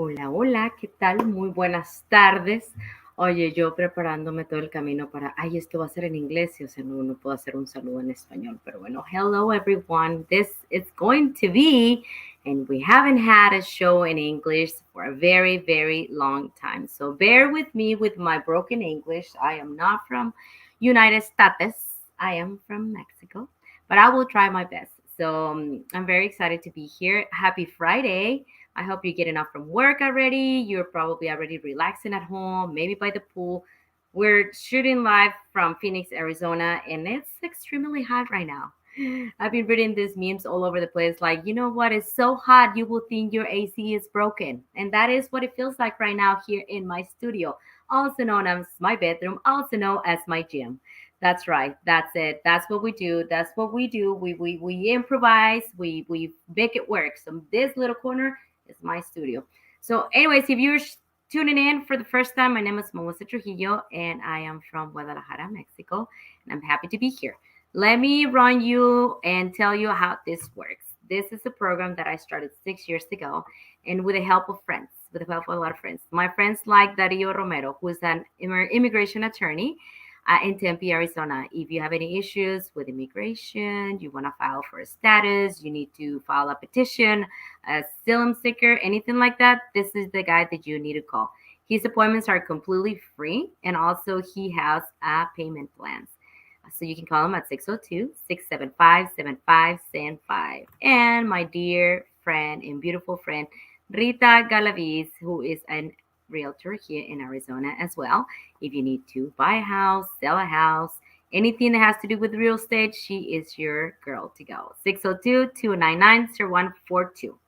Hola, hola, ¿qué tal? Muy buenas tardes. Oye, yo preparándome todo el camino para, ay, esto va a ser en inglés, y, o sea, no puedo hacer un saludo en español, pero bueno, hello everyone. This is going to be, and we haven't had a show in English for a very, very long time. So bear with me with my broken English. I am not from United States. I am from Mexico, but I will try my best. So I'm very excited to be here. Happy Friday. I hope you get enough from work already. You're probably already relaxing at home, maybe by the pool. We're shooting live from Phoenix, Arizona, and it's extremely hot right now. I've been reading these memes all over the place. Like, you know what? It's so hot, you will think your AC is broken. And that is what it feels like right now here in my studio, also known as my bedroom, also known as my gym. That's right. That's it. That's what we do. That's what we do. We improvise. We make it work. So this little corner is my studio. So, anyways, if you're tuning in for the first time, my name is Melissa Trujillo, and I am from Guadalajara, Mexico, and I'm happy to be here. Let me run you and tell you how this works. This is a program that I started 6 years ago, and with the help of friends, with the help of a lot of friends. My friends like Dario Romero, who is an immigration attorney in Tempe, Arizona. If you have any issues with immigration, you want to file for a status, you need to file a petition, asylum seeker, anything like that, this is the guy that you need to call. His appointments are completely free, and also he has payment plans. So you can call him at 602-675-7575. And my dear friend and beautiful friend, Rita Galaviz, who is an realtor here in Arizona as well. If you need to buy a house, sell a house, anything that has to do with real estate, she is your girl to go. 602-299-0142.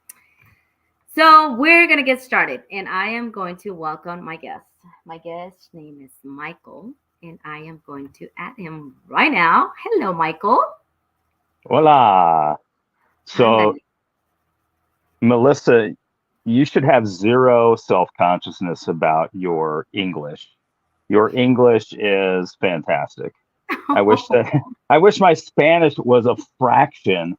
So we're going to get started, and I am going to welcome my guest. My guest's name is Michael, and I am going to add him right now. Hello, Michael. Hola. So, Ándale. Melissa, you should have zero self-consciousness about your English. Your English is fantastic. I wish that I wish my Spanish was a fraction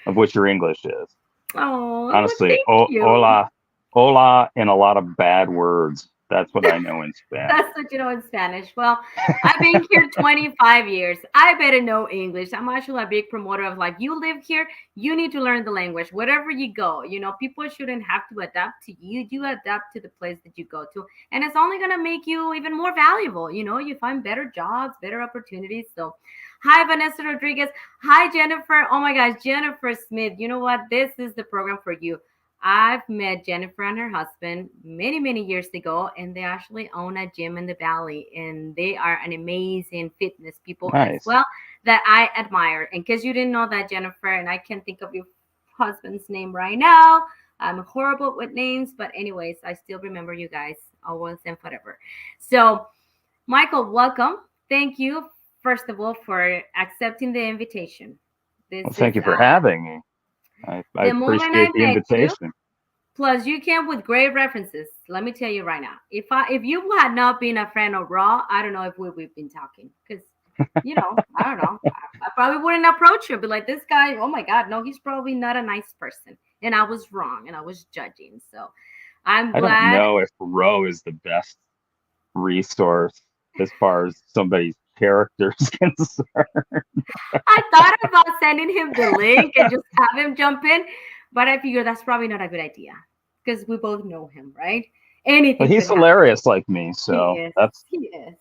of what your English is. Oh, well, Honestly, thank you. hola, hola, and a lot of bad words. That's what I know in Spanish. That's what you know in Spanish. Well, I've been here 25 years. I better know English. I'm actually a big promoter of like, you live here, you need to learn the language. Wherever you go, people shouldn't have to adapt to you. You adapt to the place that you go to. And it's only going to make you even more valuable. You find better jobs, better opportunities. So, hi, Vanessa Rodriguez. Hi, Jennifer. Oh my gosh, Jennifer Smith. You know what? This is the program for you. I've met Jennifer and her husband many, many years ago, and they actually own a gym in the valley, and they are an amazing fitness people as Nice. well that I admire. In case you didn't know that, Jennifer, and I can't think of your husband's name right now. I'm horrible with names, but anyways, I still remember you guys always and forever. So, Michael, welcome. Thank you, first of all, for accepting the invitation. This Well, is thank you for having me. I the moment I appreciate the met you. invitation. Plus, you came with great references. Let me tell you right now. If you had not been a friend of Raw, I don't know if we've been talking. Because, I don't know. I probably wouldn't approach you. Be like, this guy, oh my God, no, he's probably not a nice person. And I was wrong and I was judging. So I'm I don't glad. know if Roe is the best resource as far as somebody's character is concerned. I thought about sending him the link and just have him jump in. But I figure that's probably not a good idea. Because we both know him, right? But Anything could he's happen. hilarious like me, He so is. that's He is.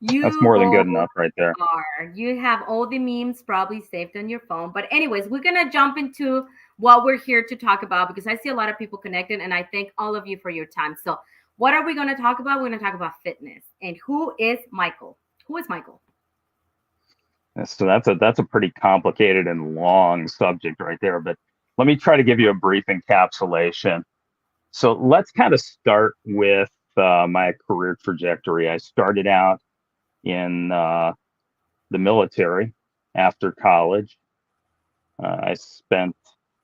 that's You more than both good enough right there. are. You have all the memes probably saved on your phone. But, anyways, we're going to jump into what we're here to talk about because I see a lot of people connected and I thank all of you for your time. So, what are we going to talk about? We're going to talk about fitness. And who is Michael? Who is Michael? So that's a pretty complicated and long subject right there. But let me try to give you a brief encapsulation. So let's kind of start with my career trajectory. I started out in the military after college. I spent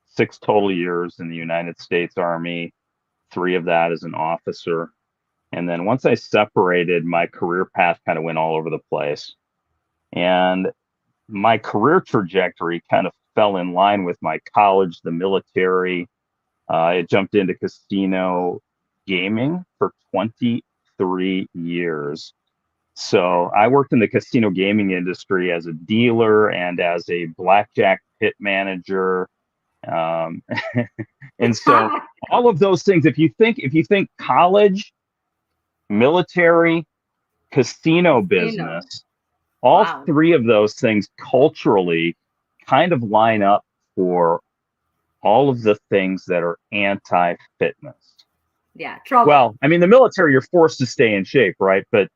6 total years in the United States Army, 3 of that as an officer. And then once I separated, my career path kind of went all over the place. And my career trajectory kind of fell in line with my college, the military, I jumped into casino gaming for 23 years. So I worked in the casino gaming industry as a dealer and as a blackjack pit manager. Um, and Oh so my God. all of those things, if you think college, military, casino Casino. business, all Wow. three of those things culturally kind of line up for all of the things that are anti-fitness. Yeah. Trouble. Well, I mean, the military, you're forced to stay in shape, right? But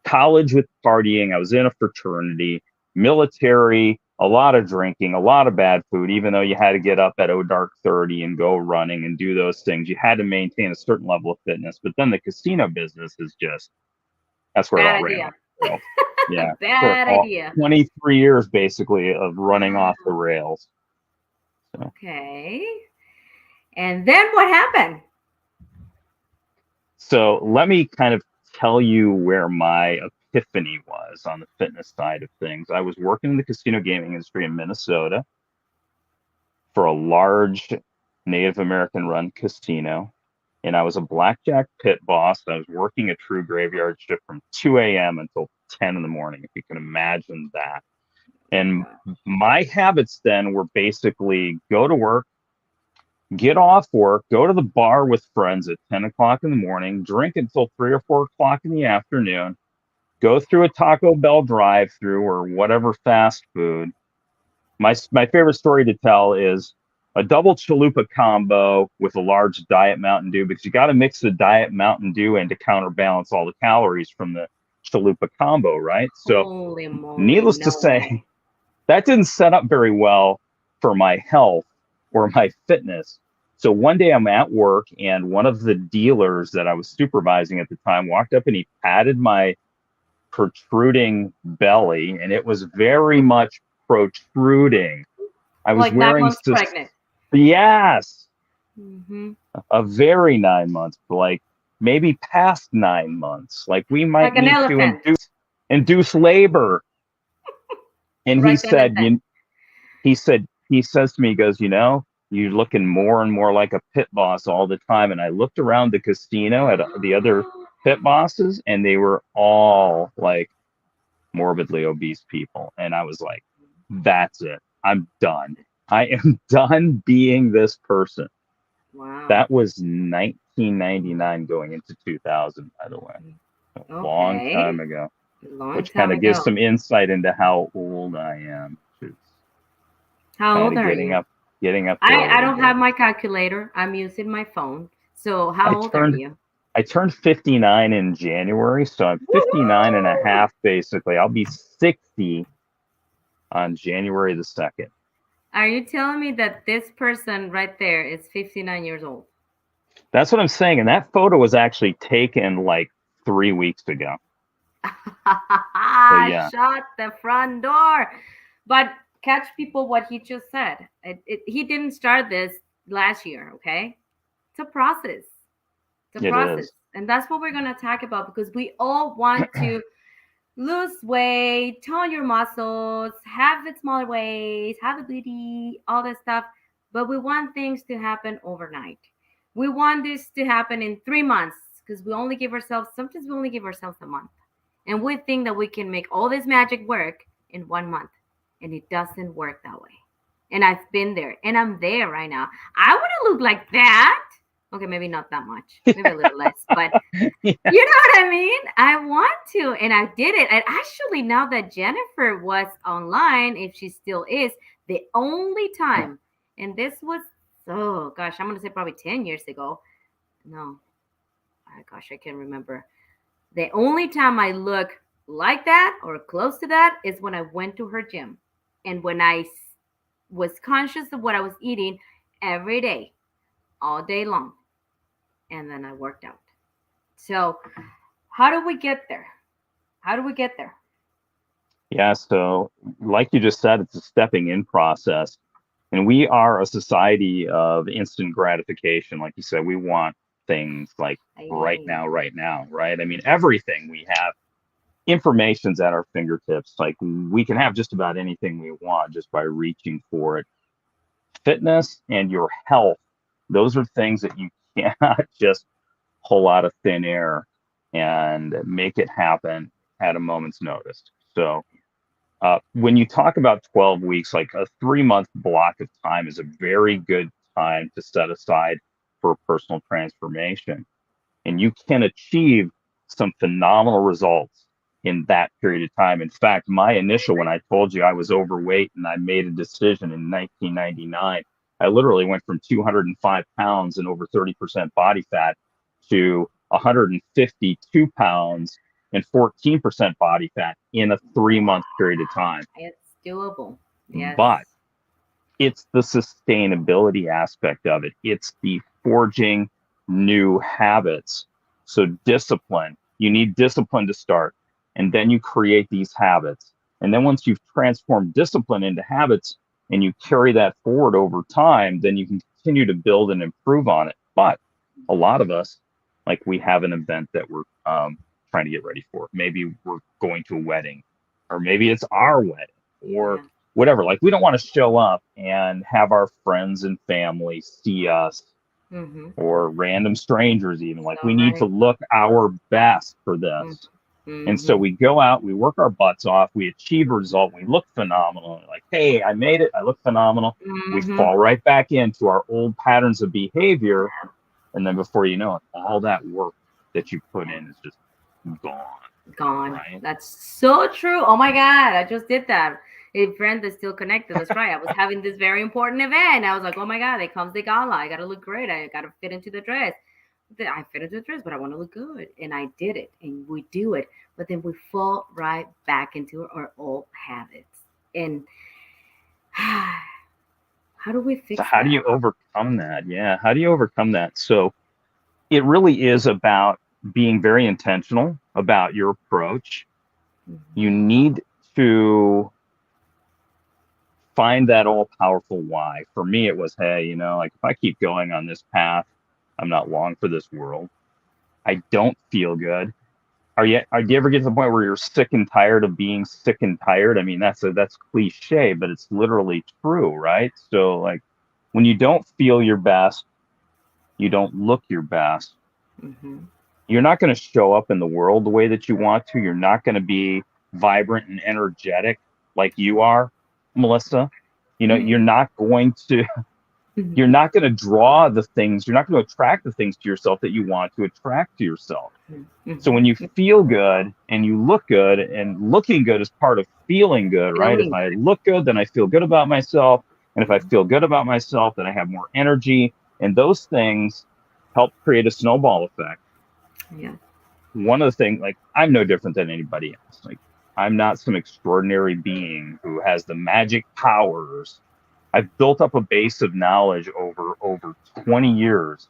college with partying, I was in a fraternity, military, a lot of drinking, a lot of bad food, even though you had to get up at dark 30 and go running and do those things. You had to maintain a certain level of fitness. But then the casino business is just, that's where it all Bad ran idea. off the rails. Yeah. For Bad all idea. 23 years basically of running off the rails. So, Okay. And then what happened? so let me kind of tell you where my epiphany was on the fitness side of things. I was working in the casino gaming industry in Minnesota for a large Native American run casino. And I was a blackjack pit boss. I was working a true graveyard shift from 2 a.m. until 10 in the morning, if you can imagine that. Oh my And God. my habits then were basically go to work, get off work, go to the bar with friends at 10 o'clock in the morning, drink until 3 or 4 o'clock in the afternoon, go through a Taco Bell drive through or whatever fast food. My favorite story to tell is a double chalupa combo with a large diet Mountain Dew, because you got to mix the diet Mountain Dew in to counterbalance all the calories from the chalupa combo, right? So, Holy moly. needless to No say, way. that didn't set up very well for my health or my fitness. So one day I'm at work and one of the dealers that I was supervising at the time walked up and he patted my protruding belly, and it was very much protruding. I was Like nine wearing, months pregnant. yes, Hmm. a very 9 months, like maybe past 9 months. Like we might Like an need to elephant. induce labor. And he Right then and said, then. he says to me, he goes, you're looking more and more like a pit boss all the time. And I looked around the casino at the other pit bosses, and they were all like morbidly obese people. And I was like, that's it. I'm done. I am done being this person. Wow. That was 1999 going into 2000, by the way. A long time Okay. ago, Long which time kind of gives ago. some insight into how old I am. It's How kind old of are you? getting up there a I little don't have bit. my calculator. I'm using my phone. So I how old are turned you? I turned 59 in January, so I'm 59 and a Woohoo! half basically. I'll be 60 on January the 2nd. Are you telling me that this person right there is 59 years old? That's what I'm saying. And that photo was actually taken like 3 weeks ago. So yeah, Shut the front door. But catch people what he just said. He didn't start this last year, okay? It's a process. It's a it process. is. And that's what we're going to talk about because we all want to lose weight, tone your muscles, have the smaller waist, have the booty, all that stuff. But we want things to happen overnight. We want this to happen in 3 months because sometimes we only give ourselves a month. And we think that we can make all this magic work in 1 month. And it doesn't work that way. And I've been there and I'm there right now. I want to look like that. Okay, maybe not that much, maybe a little less, but Yeah. you know what I mean? I want to, and I did it. And actually, now that Jennifer was online, if she still is, the only time, and this was, oh gosh, I'm going to say probably 10 years ago. No, oh, gosh, I can't remember. The only time I look like that or close to that is when I went to her gym and when was conscious of what I was eating every day, all day long. And then I worked out. So, how do we get there? How do we get there? Yeah, so like you just said, it's a stepping in process. And we are a society of instant gratification. Like you said, we want things like Ay, right now, right? I mean, everything we have, information's at our fingertips. Like we can have just about anything we want just by reaching for it. Fitness and your health Those are things that you cannot just pull out of thin air and make it happen at a moment's notice. So when you talk about 12 weeks, like a 3 month block of time is a very good time to set aside for personal transformation. And you can achieve some phenomenal results in that period of time. In fact, my initial, when I told you I was overweight and I made a decision in 1999, I literally went from 205 pounds and over 30% body fat to 152 pounds and 14% body fat in a 3 month period of time. It's doable. Yes. But it's the sustainability aspect of it. It's the forging new habits. So discipline, you need discipline to start, and then you create these habits. And then once you've transformed discipline into habits and you carry that forward over time, then you can continue to build and improve on it. But a lot of us, like we have an event that we're trying to get ready for. Maybe we're going to a wedding, or maybe it's our wedding, or whatever. Like we don't want to show up and have our friends and family see us, or random strangers even. Like we need to look our best for this. And so we go out, we work our butts off, we achieve a result, we look phenomenal. Like, hey, I made it, I look phenomenal. We fall right back into our old patterns of behavior. And then before you know it, all that work that you put in is just gone. Right? That's so true. Oh my God, I just did that. A friend that's still connected. That's right. I was having this very important event. I was like, oh my God, it comes the gala. I got to look great. I got to fit into the dress. I fit into the dress, but I want to look good. And I did it. And we do it. But then we fall right back into our old habits. And how do we fix that? How do you overcome that? Yeah. How do you overcome that? So it really is about being very intentional about your approach. You need to find that all-powerful why. For me, it was, hey, like if I keep going on this path, I'm not long for this world. I don't feel good. Do you ever get to the point where you're sick and tired of being sick and tired? I mean, that's cliche, but it's literally true, right? So like when you don't feel your best, you don't look your best. You're not going to show up in the world the way that you want to. You're not going to be vibrant and energetic like you are, Melissa. You're not going to draw the things, you're not going to attract the things to yourself that you want to attract to yourself. So when you feel good and you look good, and looking good is part of feeling good, right? If I look good, then I feel good about myself. And if I feel good about myself, then I have more energy. And those things help create a snowball effect. Yeah. One of the things, like, I'm no different than anybody else. Like, I'm not some extraordinary being who has the magic powers. I've built up a base of knowledge over 20 years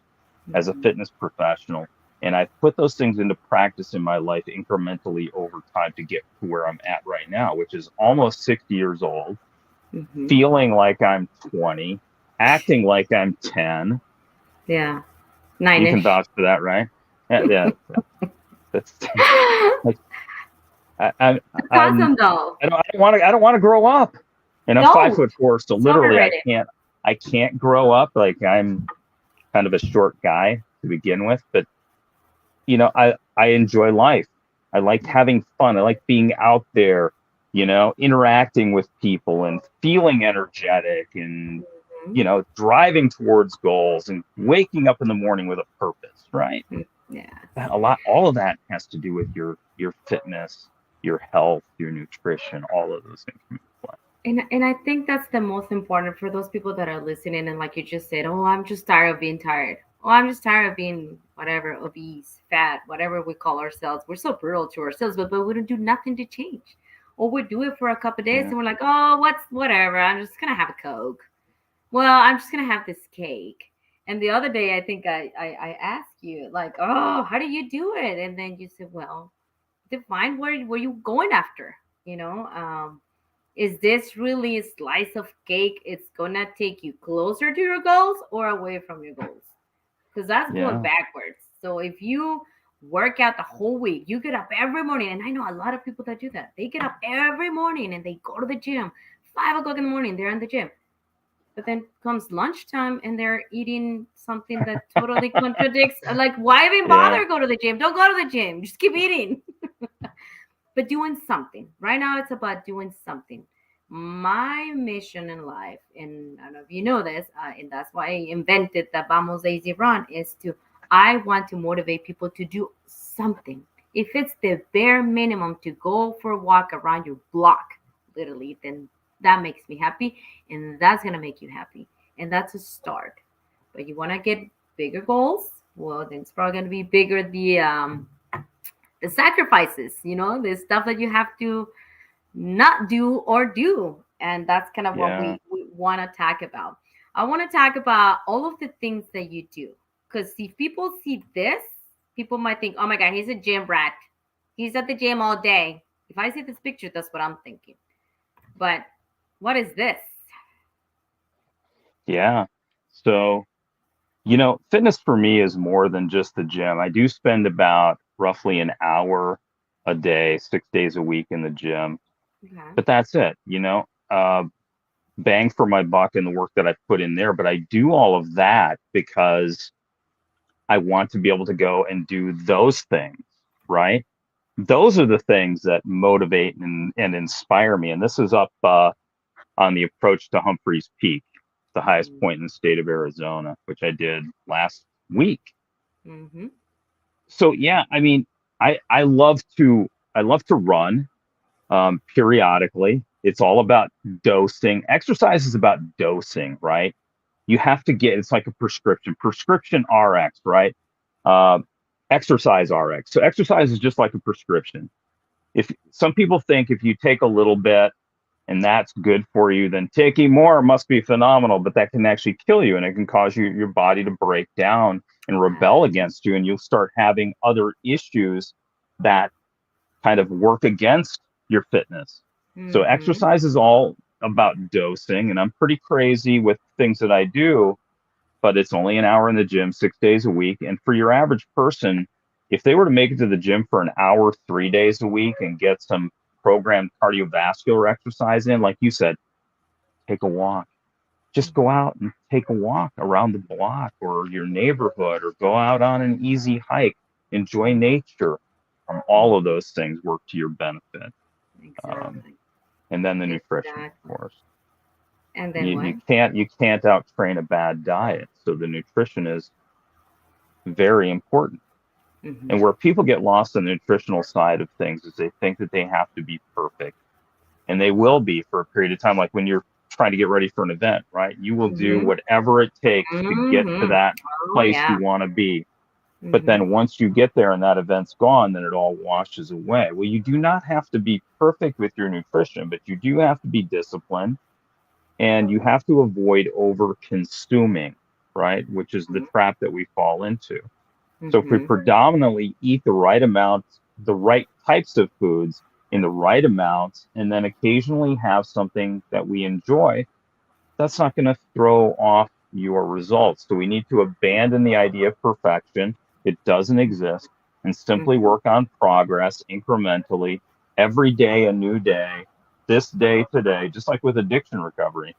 as a fitness professional. And I've put those things into practice in my life incrementally over time to get to where I'm at right now, which is almost 60 years old, feeling like I'm 20, acting like I'm 10. Yeah. 9-ish. You can vouch for that, right? Yeah. That's awesome, though. I don't want to grow up. And I'm 5'4", so literally I can't grow up. Like I'm kind of a short guy to begin with, but I enjoy life. I like having fun. I like being out there, interacting with people and feeling energetic and driving towards goals and waking up in the morning with a purpose, right? Yeah. All of that has to do with your fitness, your health, your nutrition, all of those things. And I think that's the most important for those people that are listening. And like you just said, oh, I'm just tired of being tired. Oh, I'm just tired of being whatever, obese, fat, whatever we call ourselves. We're so brutal to ourselves, but we don't do nothing to change. Or we do it for a couple of days and we're like, oh, whatever. I'm just going to have a Coke. Well, I'm just going to have this cake. And the other day, I think I asked you, like, oh, how do you do it? And then you said, well, define where you going after, is this really a slice of cake? It's gonna take you closer to your goals or away from your goals? Because that's going backwards. So if you work out the whole week, you get up every morning, and I know a lot of people that do that. They get up every morning and they go to the gym. 5 o'clock in the morning, they're in the gym. But then comes lunchtime and they're eating something that totally contradicts. Like, why even Yeah. bother go to the gym? Don't go to the gym. Just keep eating. But doing something. Right now, it's about doing something. My mission in life, and I don't know if you know this, and that's why I invented the Vamos Lazy Run, is to I want to motivate people to do something. If it's the bare minimum to go for a walk around your block, literally, then that makes me happy, and that's gonna make you happy, and that's a start. But you want to get bigger goals, well, then it's probably gonna be bigger the sacrifices, the stuff that you have to not do or do. And that's kind of what Yeah. we want to talk about. I want to talk about all of the things that you do. Because if people see this, people might think, oh my God, he's a gym rat. He's at the gym all day. If I see this picture, that's what I'm thinking. But what is this? Yeah. So, fitness for me is more than just the gym. I do spend about roughly an hour a day, 6 days a week in the gym, Okay. but that's it, bang for my buck in the work that I put in there. But I do all of that because I want to be able to go and do those things, right? Those are the things that motivate and inspire me. And this is up on the approach to Humphreys Peak, the highest point in the state of Arizona, which I did last week. Mm-hmm. So yeah, I mean, I love to run periodically. It's all about dosing. Exercise is about dosing, right? You have to get, it's like a prescription RX, right? Uh, Exercise RX. So exercise is just like a prescription. If some people think if you take a little bit and that's good for you, then taking more must be phenomenal, but that can actually kill you and it can cause your body to break down and rebel against you, and you'll start having other issues that kind of work against your fitness. So Mm-hmm. exercise is all about dosing, and I'm pretty crazy with things that I do, but it's only an hour in the gym 6 days a week. And for your average person, if they were to make it to the gym for an hour 3 days a week and get some programmed cardiovascular exercise in, like you said, take a walk. Just go Mm-hmm. out and take a walk around the block or your neighborhood, or go out on an easy hike, enjoy nature. All of Mm-hmm. those things work to your benefit. Um, Exactly. and then the nutrition, of Exactly. course. And then You, what? you can't you can't out train a bad diet. So the nutrition is very important. Mm-hmm. And where people get lost on the nutritional side of things is they think that they have to be perfect. And they will be for a period of time. Like when you're trying to get ready for an event, right? You will do Mm-hmm. whatever it takes to get to Mm-hmm. that Oh place yeah. you want to be. But Mm-hmm. then once you get there and that event's gone, then it all washes away. Well, you do not have to be perfect with your nutrition, but you do have to be disciplined, and you have to avoid over consuming, right? Which is the trap that we fall into. So if we Mm-hmm. predominantly eat the right amounts, the right types of foods in the right amounts, and then occasionally have something that we enjoy, that's not going to throw off your results. So we need to abandon the idea of perfection. It doesn't exist, and simply Mm-hmm. work on progress incrementally. Every day, a new day, this day today, just like with addiction recovery.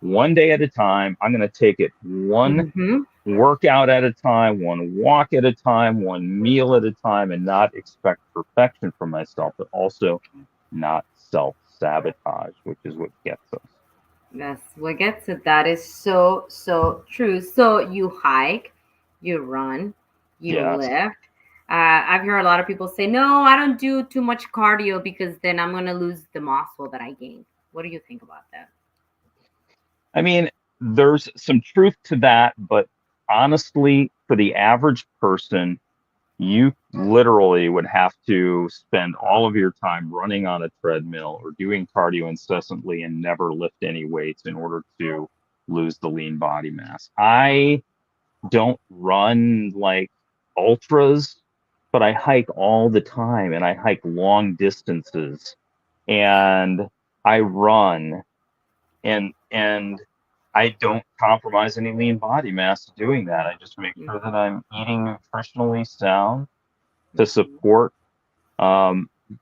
One day at a time, I'm going to take it one Mm-hmm. workout at a time, one walk at a time, one meal at a time, and not expect perfection from myself, but also not self sabotage, which is what gets us. That's what gets it. That is so, so true. So you hike, you run, you Yes. lift. I've heard a lot of people say, no, I don't do too much cardio because then I'm going to lose the muscle that I gained. What do you think about that? I mean, there's some truth to that, but honestly, for the average person, you literally would have to spend all of your time running on a treadmill or doing cardio incessantly and never lift any weights in order to lose the lean body mass. I don't run like ultras, but I hike all the time and I hike long distances and I run, and I don't compromise any lean body mass doing that. I just make sure that Mm-hmm. I'm eating nutritionally sound to Mm-hmm. support.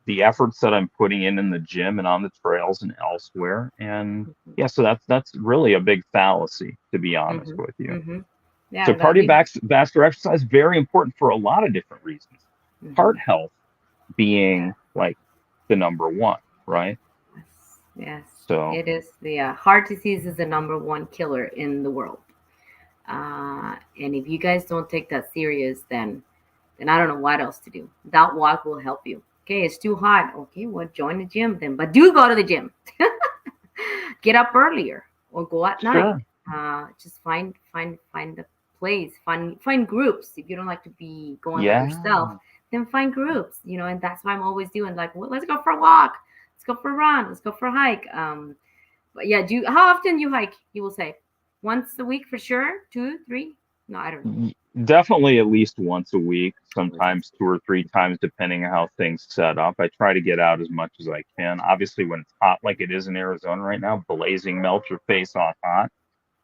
the efforts that I'm putting in the gym and on the trails and elsewhere. And yeah, so that's really a big fallacy, to be honest Mm-hmm. with you. Mm-hmm. So Yeah, that you. cardiovascular exercise very important for a lot of different reasons. Mm-hmm. Heart health Yeah. being like the number one, right? Yes. Yes. So It is the heart disease is the number one killer in the world. And if you guys don't take that serious, then I don't know what else to do. That walk will help you. Okay, it's too hot. Okay, well, join the gym then, but do go to the gym. Get up earlier or go at night. sure, Just find the place. Find groups. If you don't like to be going by yourself, yeah. then find groups. And that's what I'm always doing. Like, well, let's go for a walk. Let's go for a run. Let's go for a hike. But yeah, how often you hike? You will say once a week for sure. Two, three? No, I don't know. Definitely at least once a week, Always once sometimes a two or three times, depending on how things set up. I try to get out as much as I can. Obviously, when it's hot like it is in Arizona right now, blazing, melt your face off hot.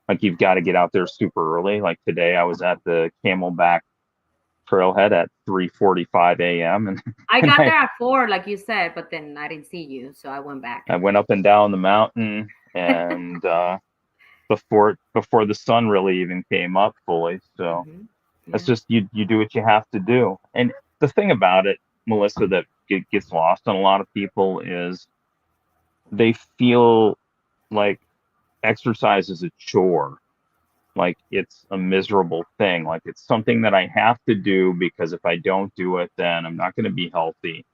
Like you've got to get out there super early. Like today, I was at the Camelback Trailhead at 3:45 a.m. and I and got there at 4, like you said, but then I didn't see you, so I went back. I went up and down the mountain and before the sun really even came up fully. So Hmm. that's Yeah. just you do what you have to do. And the thing about it, Melissa, that gets lost on a lot of people is they feel like exercise is a chore, like it's a miserable thing, like it's something that I have to do because if I don't do it, then I'm not going to be healthy.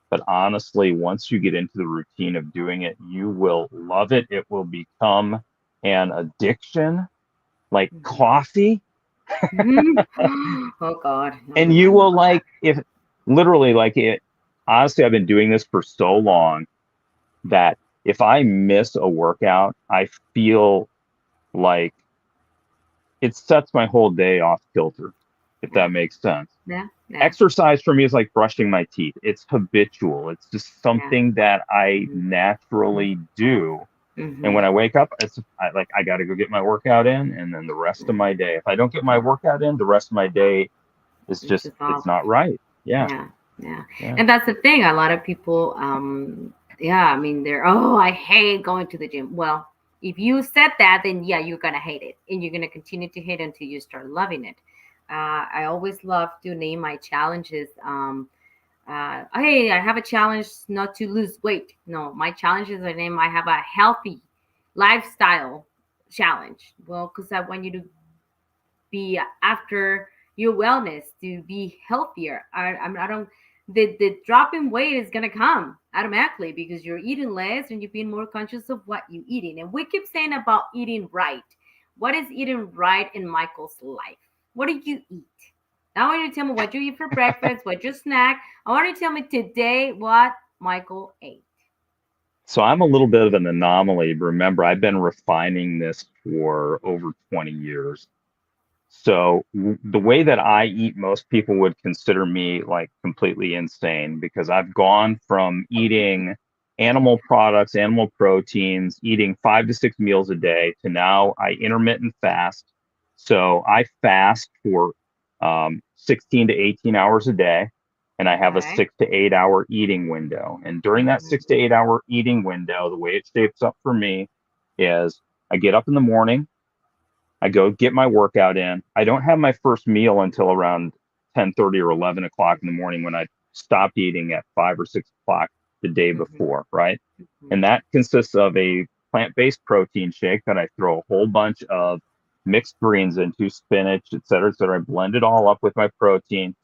But honestly, once you get into the routine of doing it, you will love it. It will become an addiction, like Hmm. coffee. Hmm. Oh God, I And don't you know will about that. like if literally like it. Honestly, I've been doing this for so long that if I miss a workout, I feel like it sets my whole day off kilter, if that Yeah, makes sense. yeah, yeah, Exercise for me is like brushing my teeth. It's habitual. It's just yeah. something that I Hmm. naturally do. And Hmm. when I wake up, I got to go get my workout in, and then the rest of Yeah, my day. If I don't get my workout in, the rest of my day is it's just just it's off. not right. Yeah, Yeah, yeah, yeah. and that's the thing. A lot of people, yeah, I mean, I hate going to the gym. Well, if you said that, then yeah, you're gonna hate it, and you're gonna continue to hate it until you start loving it. I always love to name my challenges. Hey, I have a challenge not to lose weight. No, my challenges are named. I have a healthy lifestyle challenge. Well, because I want you to be after your wellness to be healthier. I don't. The drop in weight is gonna come automatically because you're eating less and you're being more conscious of what you're eating. And we keep saying about eating right. What is eating right in Michael's life? What do you eat? I want you to tell me what you eat for breakfast, what your snack. I want you to tell me today what Michael ate. So I'm a little bit of an anomaly. Remember, I've been refining this for over 20 years. So the way that I eat, most people would consider me like completely insane because I've gone from eating animal products, animal proteins, eating 5 to 6 meals a day to now I intermittent fast. So I fast for 16 to 18 hours a day, and I have a Okay. 6 to 8 hour eating window. And during that Mm-hmm. 6 to 8 hour eating window, the way it shapes up for me is I get up in the morning. I go get my workout in. I don't have my first meal until around 10:30 or 11 o'clock in the morning when I stopped eating at 5 or 6 o'clock the day Mm-hmm. before, right? Mm-hmm. And that consists of a plant-based protein shake that I throw a whole bunch of mixed greens into, spinach, et cetera, et cetera. I blend it all up with my protein.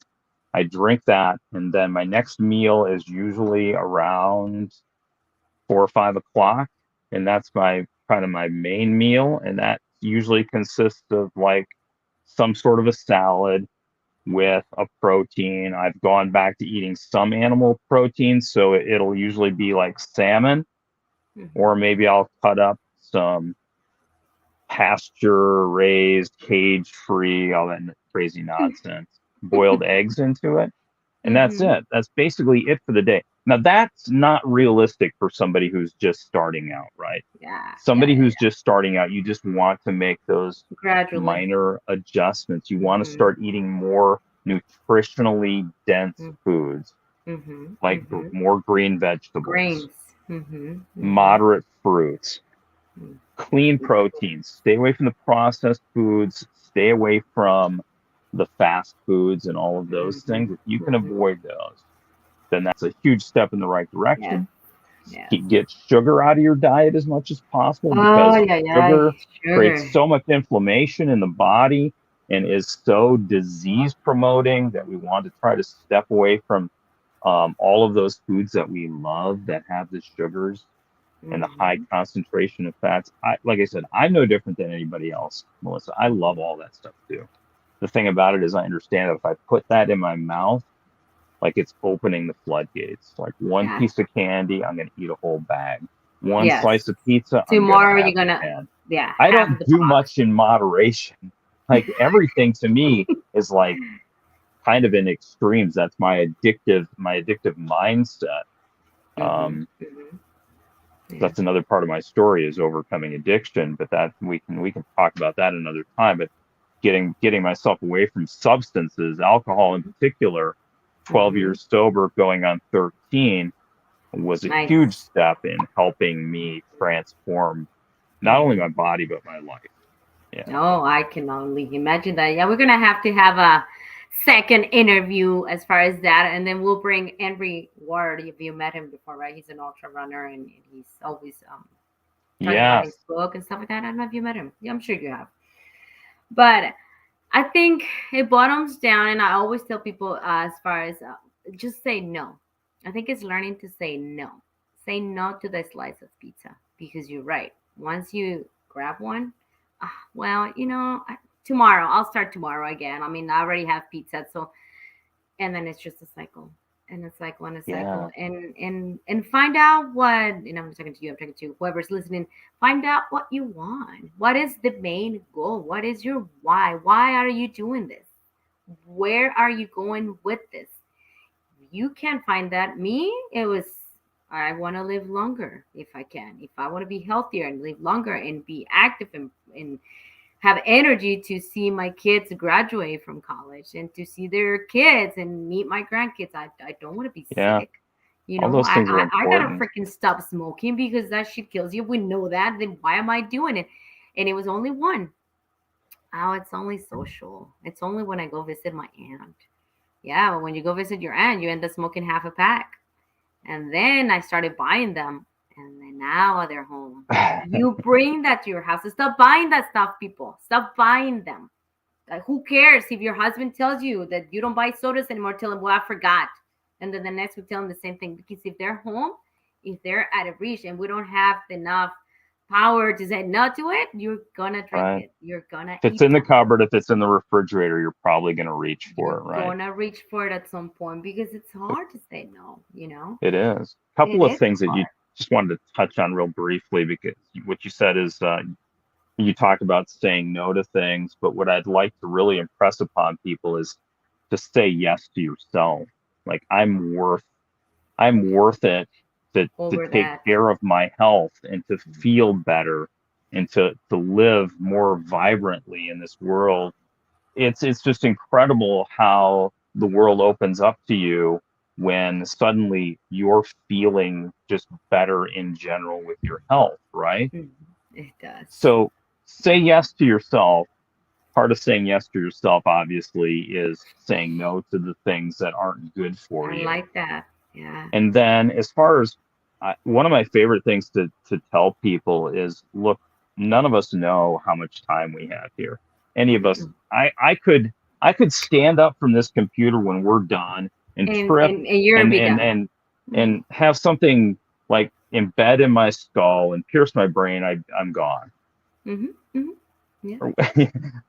I drink that, and then my next meal is usually around 4 or 5 o'clock, and that's my kind of my main meal, and that usually consists of like some sort of a salad with a protein. I've gone back to eating some animal protein, so it'll usually be like salmon, or Mm-hmm. maybe I'll cut up some pasture raised, cage free, all that crazy nonsense, boiled eggs into it. And that's Mm-hmm. it. That's basically it for the day. Now, that's not realistic for somebody who's just starting out, right? Yeah, yeah, Somebody yeah, who's yeah. just starting out, you just want to make those Gradually. minor adjustments. You want to Mm-hmm. start eating more nutritionally dense Mm-hmm. foods. like more green vegetables, Grains. moderate fruits, clean proteins, stay away from the processed foods, stay away from the fast foods and all of those things. If you can avoid those, then that's a huge step in the right Yes. direction. Yes. Get sugar out of your diet as much as possible Oh, because yeah, yeah. sugar creates Sugar. so much inflammation in the body and is so disease promoting that we want to try to step away from all of those foods that we love that have the sugars and the high concentration of fats. Like I said, I'm no different than anybody else, Melissa. I love all that stuff too. The thing about it is I understand that if I put that in my mouth, like it's opening the floodgates. Like one Yeah. piece of candy, I'm going to eat a whole bag. One Yes. slice of pizza, I'm going to Tomorrow have you're gonna, 10. yeah, I have don't the do box. much in moderation. Like everything to me is like kind of in extremes. That's my addictive mindset. Um, Yeah. that's another part of my story is overcoming addiction, but that we can talk about that another time. But getting myself away from substances, alcohol in particular, 12 years sober, going on 13, was a huge Nice. step in helping me transform not only my body but my life. Yeah. Oh, I can only imagine that. Yeah, we're gonna have to have a second interview as far as that, and then we'll bring Henry Ward. If you met him before, right? He's an ultra runner, and he's always talking about his Yes. book and stuff like that. I don't know if you met him. Yeah, I'm sure you have. But I think it bottoms down, and I always tell people as far as just say no. I think it's learning to say no. Say no to the slice of pizza because you're right. Once you grab one, well, tomorrow I'll start tomorrow again. I mean, I already have pizza, so and then it's just a cycle and a cycle and a cycle Yeah. and find out what, and I'm not talking to you, I'm talking to whoever's listening. Find out what you want. What is the main goal? What is your why are you doing this? Where are you going with this? You can't find that. Me, it was, I want to live longer if I can, if I want to be healthier and live longer and be active and have energy to see my kids graduate from college and to see their kids and meet my grandkids. I don't want to be Yeah. sick. You All know, those I, things are I, I gotta important. freaking stop smoking because that shit kills you. We know that. Then why am I doing it? And it was only one. Oh, it's only social. It's only when I go visit my aunt. Yeah, but when you go visit your aunt, you end up smoking half a pack. And then I started buying them. And then now they're home. You bring that to your house. Stop buying that stuff, people. Stop buying them. Like, who cares if your husband tells you that you don't buy sodas anymore? Tell him, well, I forgot. And then the next week, tell him the same thing. Because if they're home, if they're at a reach and we don't have enough power to say no to it, you're going to drink Right. it. You're going to If it's eat in the them. cupboard, if it's in the refrigerator, you're probably going to reach for You're it, right? going to reach for it at some point because it's hard to say no. It is. A It couple of is things that you hard. just wanted to touch on real briefly because what you said is you talked about saying no to things, but what I'd like to really impress upon people is to say yes to yourself. Like I'm worth it to Over take that. care of my health and to feel better and to live more vibrantly in this world. It's just incredible how the world opens up to you when suddenly you're feeling just better in general with your health, right? It does. So say yes to yourself. Part of saying yes to yourself, obviously, is saying no to the things that aren't good for I you. like that. Yeah. And then, as far as one of my favorite things to tell people is, look, none of us know how much time we have here. Any of us, Mm-mm. I could stand up from this computer when we're done and And, trip and and you're and be and done. and and have something like embed in my skull and pierce my brain. I'm gone. Mm-hmm. Mm-hmm. Yeah.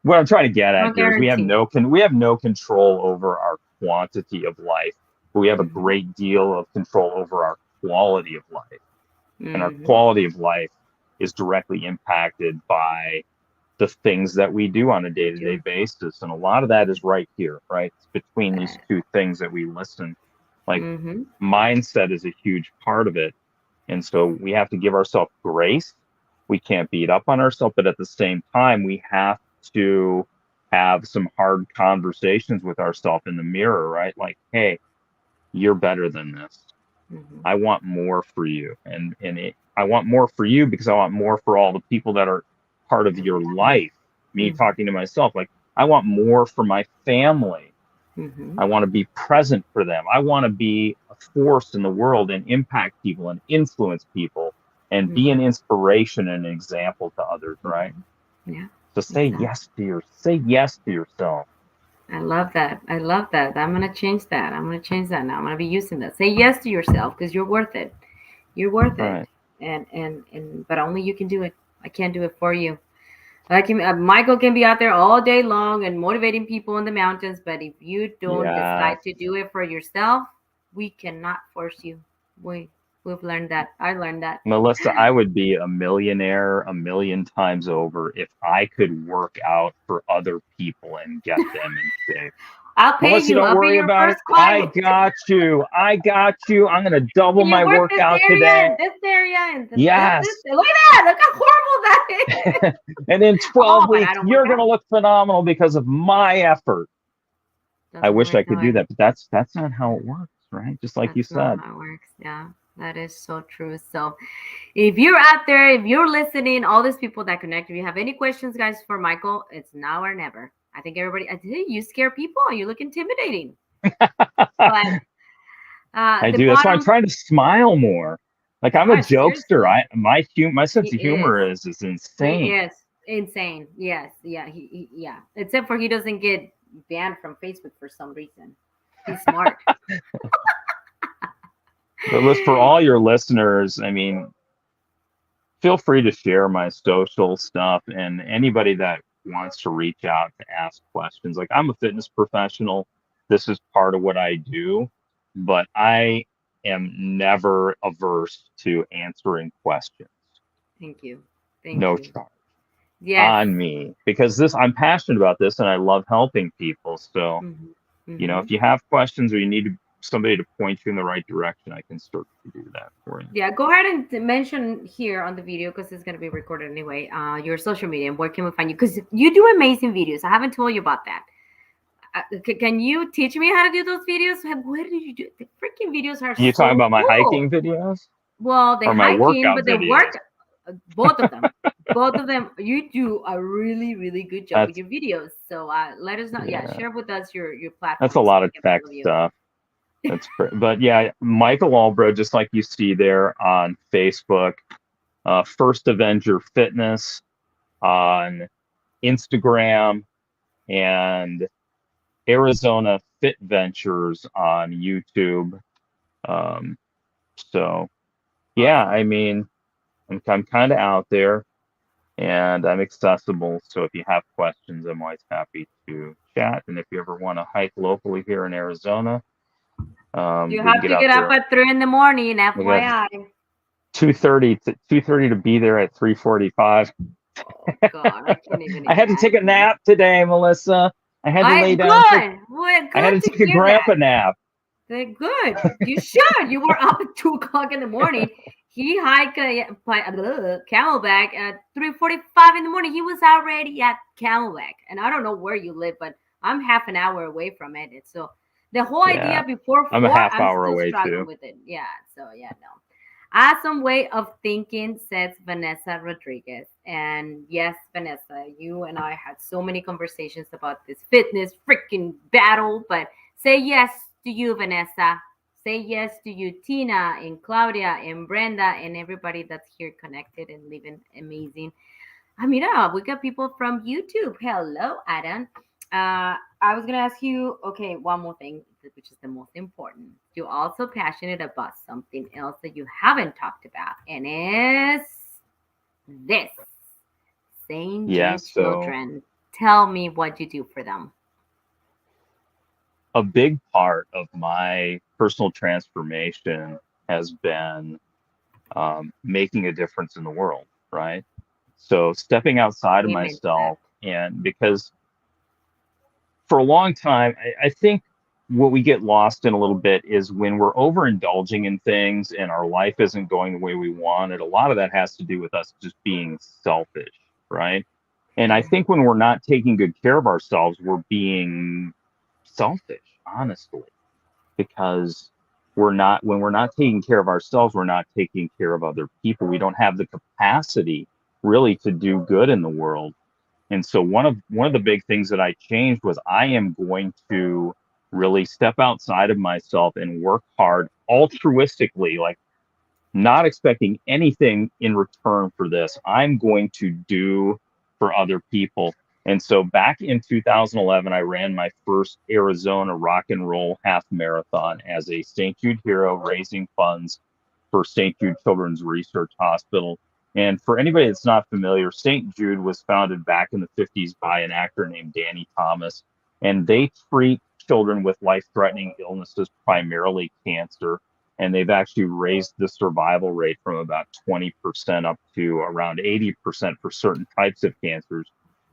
What I'm trying to get No at here is guarantee. we have no control over our quantity of life, but we have a Mm-hmm. great deal of control over our quality of life. And our Mm-hmm. quality of life is directly impacted by the things that we do on a We day-to-day do. basis. And a lot of that is right here, right? It's between these two things that we listen. Like Mm-hmm. mindset is a huge part of it. And so we have to give ourselves grace. We can't beat up on ourselves, but at the same time, we have to have some hard conversations with ourselves in the mirror, right? Like, hey, you're better than this. Mm-hmm. I want more for you. I want more for you because I want more for all the people that are part of your life. Me Mm-hmm. talking to myself, like, I want more for my family. Mm-hmm. I want to be present for them. I want to be a force in the world and impact people and influence people and be an Mm-hmm. inspiration and an example to others, right? Yeah, So say exactly. yes to yourself. I love that. I love that. I'm gonna change that. I'm gonna change that now. I'm gonna be using that. Say yes to yourself because you're worth it. You're worth it. Right. And but only you can do it. I can't do it for you. I can. Michael can be out there all day long and motivating people in the mountains, but if you don't decide Yes. to do it for yourself, we cannot force you. We we've learned that. I learned that. Melissa, I would be a millionaire a million times over if I could work out for other people and get them in shape. I'll pay Melissa, you. don't I'll be worry your about it. first I client. got you. I got you. I'm going to double Can you my work this workout area today. and this area and this? Yes. Look at that! Look how horrible that is. And in 12 Oh, but I weeks, don't work you're going to out. look phenomenal because of my effort. I Doesn't wish work I that could do way. that, but that's not how it works, right? Just like you That's not said. how it works. Yeah, that is so true. So, if you're out there, if you're listening, all these people that connect, if you have any questions, guys, for Michael, it's now or never. I think everybody, I think you scare people. You look intimidating. But I the do. That's why I'm bottom, trying to smile more. Like, I'm a gosh, jokester. seriously, My he sense of is. humor is He insane. is insane. Yes, yeah, yeah. Except for he doesn't get banned from Facebook for some reason. He's smart. But for all your listeners, I mean, feel free to share my social stuff and anybody that wants to reach out to ask questions. Like, I'm a fitness professional. This is part of what I do, but I am never averse to answering questions. Thank you. Thank No you. charge Yes. on me because I'm passionate about this and I love helping people. So, Hmm. Hmm. if you have questions or you need somebody to point you in the right direction, I can certainly do that for you. Yeah, go ahead and mention here on the video because it's going to be recorded anyway. Your social media and where can we find you? Because you do amazing videos. I haven't told you about that. Can you teach me how to do those videos? Where did you do the freaking videos? Are You talking so about my cool. hiking videos Well, the or my hiking, workout but the videos? work, both of them, both of them. You do a really, really good job with That's your videos. So let us know. Yeah, yeah, share with us your that's a platform so lot we of can tech follow you. stuff. But yeah, Michael Albro, just like you see there on Facebook, First Avenger Fitness on Instagram, and Arizona Fit Ventures on YouTube. Um, so yeah, Awesome. I mean, I'm kind of out there and I'm accessible. So if you have questions, I'm always happy to chat. And if you ever want to hike locally here in Arizona, You we can have get to out get up there. at 3 in the morning, We got FYI. 2:30 to be there at 3:45. Oh God, I can't even I had to take a imagine. nap today, Melissa. I had to lay I down. good. Well, I had good to to take a hear that. grandpa nap. Good. You should. You were up at 2 o'clock in the morning. He hiked Camelback at 3:45 in the morning. He was already at Camelback, and I don't know where you live, but I'm half an hour away from it. And so the whole Yeah, idea before I'm a 4, half I'm hour still away struggling too. with it. Yeah. So yeah, no. Awesome way of thinking, says Vanessa Rodriguez. And yes, Vanessa, you and I had so many conversations about this fitness freaking battle, but say yes to you, Vanessa. Say yes to you, Tina and Claudia and Brenda and everybody that's here connected and living amazing. I mean, we got people from YouTube. Hello, Adam. I was gonna ask you, okay, one more thing, which is the most important. You're also passionate about something else that you haven't talked about, and it's this St. Yeah, Jude so children. Tell me what you do for them. a big part of my personal transformation has been making a difference in the world, right? So stepping outside of Amen to that. myself, and because for a long time, I think what we get lost in a little bit is when we're overindulging in things and our life isn't going the way we want it. A lot of that has to do with us just being selfish, right? And I think when we're not taking good care of ourselves, we're being selfish, honestly, because when we're not taking care of ourselves, we're not taking care of other people. We don't have the capacity really to do good in the world. And so one of the big things that I changed was I am going to really step outside of myself and work hard altruistically, like not expecting anything in return for this. I'm going to do for other people. And so back in 2011, I ran my first Arizona rock and roll half marathon as a St. Jude hero, raising funds for St. Jude Children's Research Hospital. And for anybody that's not familiar, St. Jude was founded back in the 50s by an actor named Danny Thomas, and they treat children with life-threatening illnesses, primarily cancer, and they've actually raised the survival rate from about 20% up to around 80% for certain types of cancers.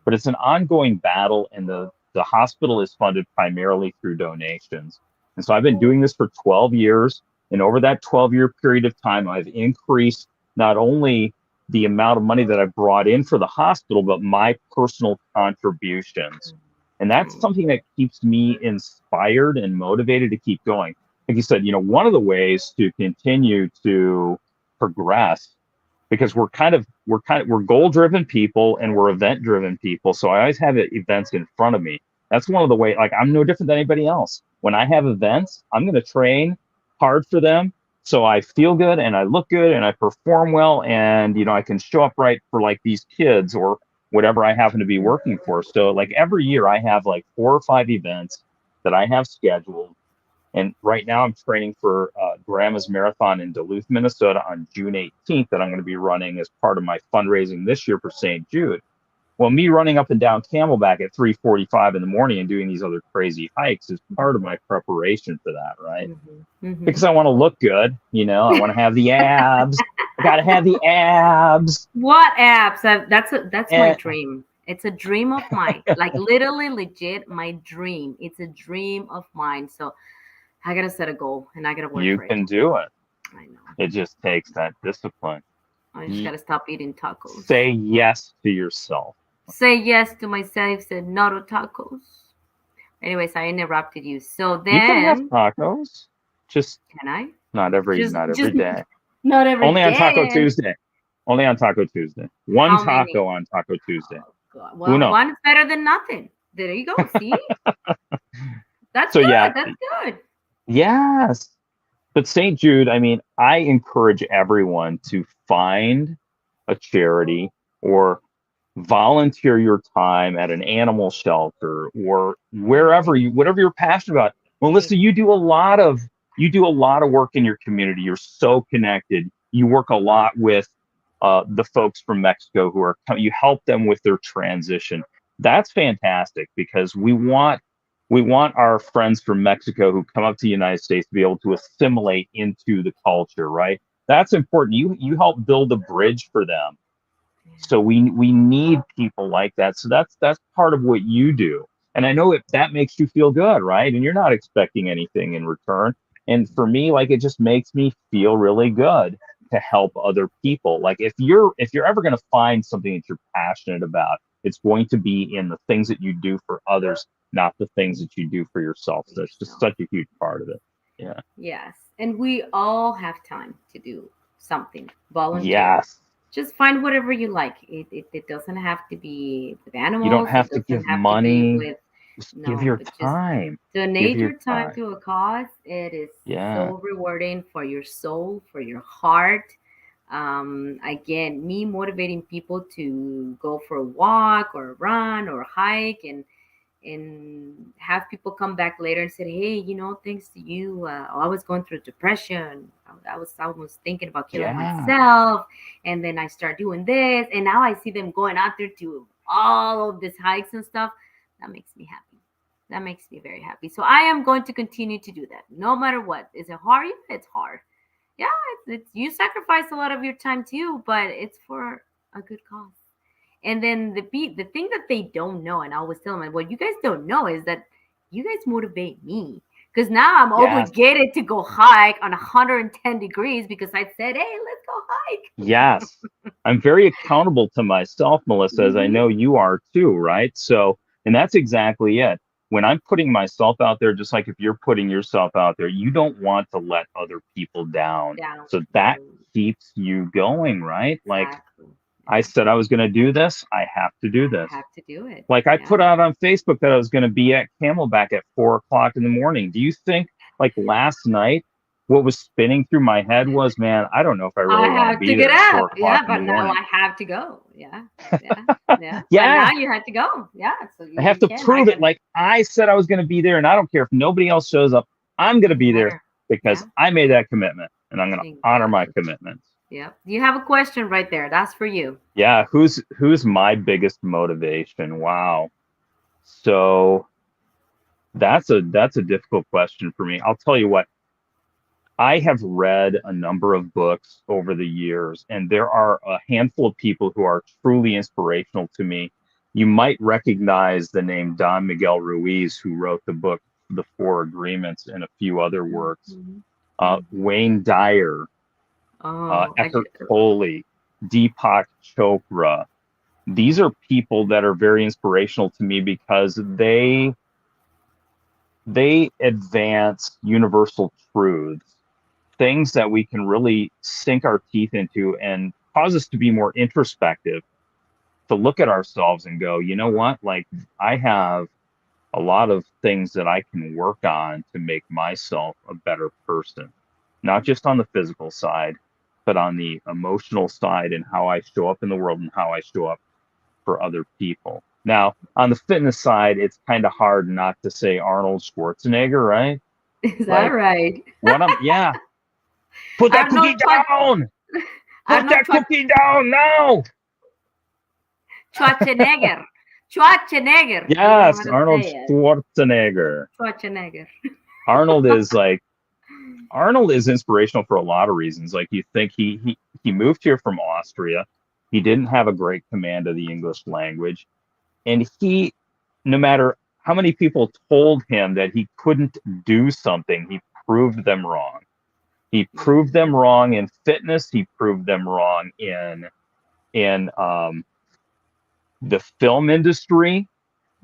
But it's an ongoing battle, and the hospital is funded primarily through donations. And so I've been doing this for 12 years. And over that 12-year period of time, I've increased not only the amount of money that I've brought in for the hospital, but my personal contributions. And that's something that keeps me inspired and motivated to keep going. Like you said, one of the ways to continue to progress, because we're goal driven people and we're event driven people. So I always have events in front of me. That's one of the ways, like I'm no different than anybody else. When I have events, I'm going to train hard for them. So I feel good and I look good and I perform well, and I can show up right for like these kids or whatever I happen to be working for. So like every year I have like 4 or 5 events that I have scheduled. And right now I'm training for Grandma's Marathon in Duluth, Minnesota on June 18th that I'm going to be running as part of my fundraising this year for St. Jude. Well, me running up and down Camelback at 3:45 in the morning and doing these other crazy hikes is part of my preparation for that, right? Because I want to look good, I want to have the abs. I got to have the abs. What abs? That's my dream. It's a dream of mine. Like literally, legit, my dream. It's a dream of mine. So I gotta set a goal and I gotta work You for it. can do it. I know. It just takes that discipline. I just gotta stop eating tacos. Say yes to yourself. Say yes to myself. Say no to tacos. Anyways, I interrupted you. So then you can have tacos. Just can I? Not every day. Not every Only day. on Taco Tuesday. Only on Taco Tuesday. One taco on Taco Tuesday. Oh, God. Well, one's better than nothing. There you go. See? That's good. Yeah. That's good. Yes. But St. Jude, I encourage everyone to find a charity or volunteer your time at an animal shelter or whatever you're passionate about. Melissa, you do a lot of work in your community. You're so connected. You work a lot with the folks from Mexico you help them with their transition. That's fantastic, because we want our friends from Mexico who come up to the United States to be able to assimilate into the culture, right? That's important. You help build a bridge for them. So we need people like that. So that's part of what you do. And I know that makes you feel good, right? And you're not expecting anything in return. And for me, like, it just makes me feel really good to help other people. Like if you're ever going to find something that you're passionate about, it's going to be in the things that you do for others, not the things that you do for yourself. So that's just such a huge part of it. Yeah. Yes. And we all have time to do something. Volunteer. Yes. Just find whatever you like. It doesn't have to be with animals. You don't have to give money. Just give your time. Donate your time to a cause. It is so rewarding for your soul, for your heart. Again, me motivating people to go for a walk or a run or a hike and have people come back later and say, hey, thanks to you, I was going through depression. I was almost thinking about killing myself. And then I start doing this. And now I see them going out there to all of these hikes and stuff. That makes me happy. That makes me very happy. So I am going to continue to do that no matter what. Is it hard? It's hard. Yeah, it's you sacrifice a lot of your time too, but it's for a good cause. And then the thing that they don't know, and I always tell them, what you guys don't know is that you guys motivate me. Because now I'm obligated to go hike on 110 degrees because I said, hey, let's go hike. Yes. I'm very accountable to myself, Melissa, as I know you are too, right? So, and that's exactly it. when I'm putting myself out there, just like if you're putting yourself out there, you don't want to let other people down. Down. So that No, keeps you going, right? Like exactly. I Yeah. said I was going to do this, I have to do I this. have to do it. Like I Yeah. put out on Facebook that I was going to be at Camelback at 4 o'clock in the morning. Do you think like last night, what was spinning through my head was, man, I don't know if I I really want to have to be get there at up. 4 o'clock Yeah, in the but now morning. I have to go. Yeah. Yeah. Yeah. But Yeah, now you had to go. Yeah. So I you, have you to can. I prove it. can. Like I said I was going to be there, and I don't care if nobody else shows up. I'm going to Doesn't be there matter. because Yeah. I made that commitment, and I'm going to honor my Exactly. commitments. Yeah. You have a question right there. That's for you. Yeah, who's my biggest motivation? Wow. So that's a difficult question for me. I'll tell you what, I have read a number of books over the years, and there are a handful of people who are truly inspirational to me. You might recognize the name Don Miguel Ruiz, who wrote the book The Four Agreements and a few other works. Mhm. Mhm. Wayne Dyer, Oh, Eckhart Tolle, Deepak Chopra. These are people that are very inspirational to me because they advance universal truths, things that we can really sink our teeth into and cause us to be more introspective, to look at ourselves and go, you know what? Like, I have a lot of things that I can work on to make myself a better person, not just on the physical side, but on the emotional side and how I show up in the world and how I show up for other people. Now, on the fitness side, it's kind of hard not to say Arnold Schwarzenegger, right? is that Like, right? yeah, put that Arnold cookie down. Put Arnold that cookie down now. Schwarzenegger. Schwarzenegger. You know how Yes, to Arnold say it. Schwarzenegger. Schwarzenegger. Arnold is like Arnold is inspirational for a lot of reasons. Like you think he moved here from Austria. He didn't have a great command of the English language, and he, no matter how many people told him that he couldn't do something, he proved them wrong. He proved them wrong in fitness. He proved them wrong in the film industry.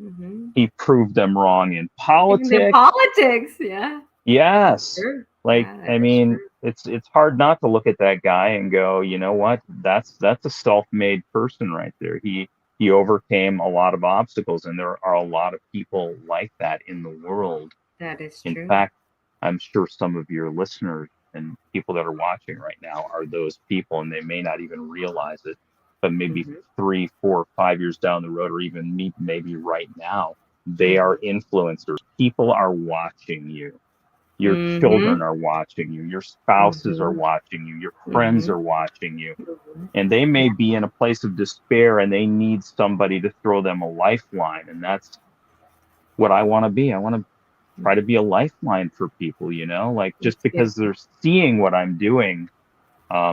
Mhm. He proved them wrong in Even the politics. politics, yeah. That's Yes. true. Like, Yeah, I that is mean, true. it's hard not to look at that guy and go, you know what? That's a self-made person right there. He overcame a lot of obstacles, and there are a lot of people like that in the world. That is In true. fact, I'm sure some of your listeners and people that are watching right now are those people, and they may not even realize it. But maybe Mhm. 3, 4, 5 years down the road, or even maybe right now, they are Mhm. influencers. People are watching you. Your children Mhm. are watching you. Your spouses are Mhm. watching you. Your friends Mhm. are watching you. Mhm. And they may Yeah. be in a place of despair and they need somebody to throw them a lifeline. And that's what I want to be. I want to try to be a lifeline for people, like It's just because beautiful. they're seeing what I'm doing.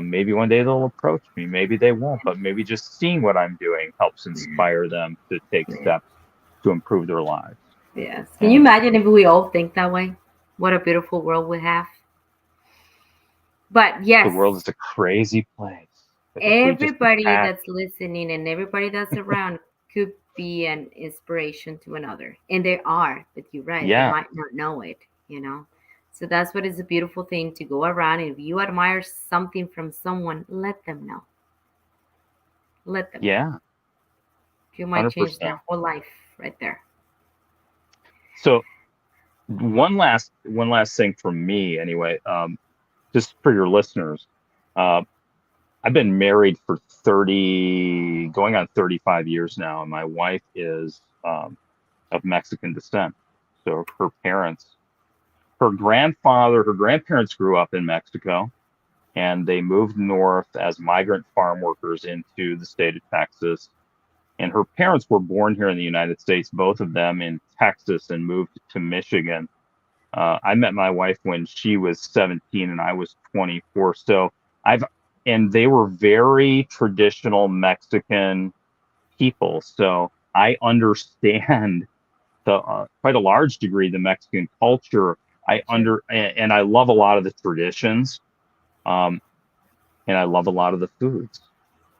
Maybe one day they'll approach me. Maybe they won't, but maybe just seeing what I'm doing helps inspire them to take Yeah. steps to improve their lives. Yes. Can you Yeah. imagine if we all think that way? What a beautiful world we have. But The yes, world is a crazy place. If we just everybody attack, that's listening and everybody that's around could be an inspiration to another. And they are, but you're right, they yeah, might not know it. So that's what is a beautiful thing to go around. And if you admire something from someone, let them know. Let them know. yeah, You might change 100%. their whole life right there. So one last thing from me anyway, just for your listeners. Uh, I've been married for 30, going on 35 years now, and my wife is of Mexican descent. So her grandparents grew up in Mexico, and they moved north as migrant farm workers into the state of Texas. And her parents were born here in the United States, both of them in Texas, and moved to Michigan. I met my wife when she was 17 and I was 24. So I've, and they were very traditional Mexican people. So I understand to quite a large degree the Mexican culture. Sure. And I love a lot of the traditions, um, and I love a lot of the foods.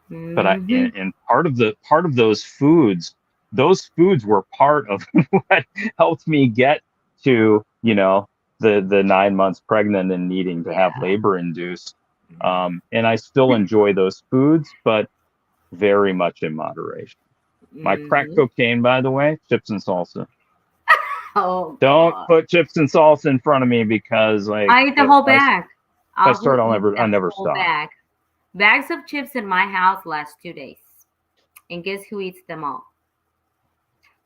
But Hmm. and part of those foods those foods were part of what helped me get to, the 9 months pregnant and needing to have Yeah. labor induced. And I still enjoy those foods, but very much in moderation. My crack Mm-hmm. cocaine, by the way, chips and salsa. Oh Don't God. put chips and salsa in front of me because, like, I eat the if whole I, if bag. I I start, will eat I'll the never whole stop. bag. Bags of chips in my house last 2 days. And guess who eats them all?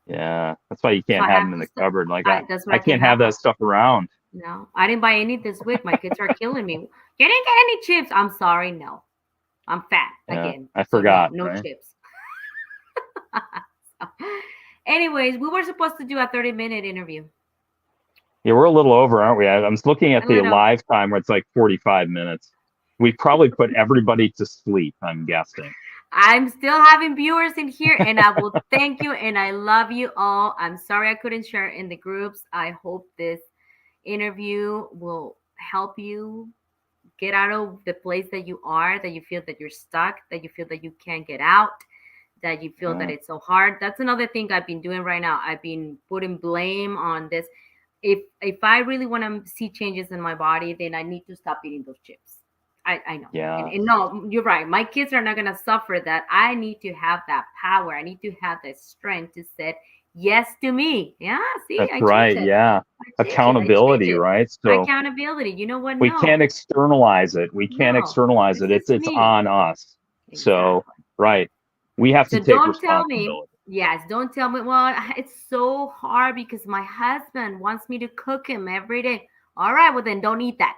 Yeah, that's why you So can't I have have them in to the stop. cupboard. Like That's what I I can't can't have have that them. stuff around. No, I didn't buy any this week. My kids are killing me. You didn't get any chips. I'm sorry. No, I'm fat Yeah, again. I So no, forgot, no right? chips. So, anyways, we were supposed to do a 30-minute interview. Yeah, we're a little over, aren't we? I'm looking at A the little. live time where it's like 45 minutes. We probably put everybody to sleep, I'm guessing. I'm still having viewers in here, and I will thank you and I love you all. I'm sorry I couldn't share it in the groups. I hope this interview will help you get out of the place that you are, that you feel that you're stuck, that you feel that you can't get out, that you feel that Yeah. it's so hard. That's another thing I've been doing right now. I've been putting blame on this. If I really want to see changes in my body, then I need to stop eating those chips. I know. Yeah. And no, you're right. My kids are not going to suffer that. I need to have that power. I need to have that strength to say yes to me. Yeah, see, That's I change right. it. Yeah. I change it. I change Accountability, it. right? So Accountability. You know what? we can't No, externalize it. We can't no, externalize this it. is It's me. on us. So, Exactly. right. We have to So take don't tell me, responsibility. yes, don't tell me, well, it's so hard because my husband wants me to cook him every day. All right, well, then don't eat that.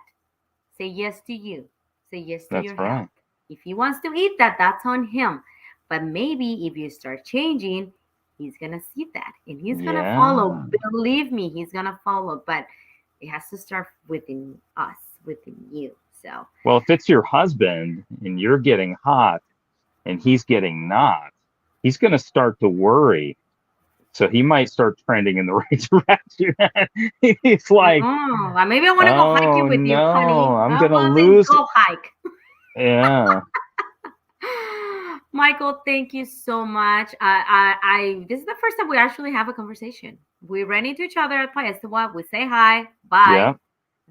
Say yes to you. Say yes to That's your health. right. If he wants to eat that, that's on him. But maybe if you start changing, he's going to see that and he's going to follow. Yeah. Believe me, he's going to follow. But it has to start within us, within you. So, Well, if it's your husband and you're getting hot and he's getting not, he's going to start to worry. So he might start trending in the right direction. He's like, maybe I want to go hiking oh with you, no, honey. I'm Oh, going to well, then lose. go hike. Yeah. Michael, thank you so much. This is the first time we actually have a conversation. We ran into each other at Paestawa. We say hi, bye. Yeah.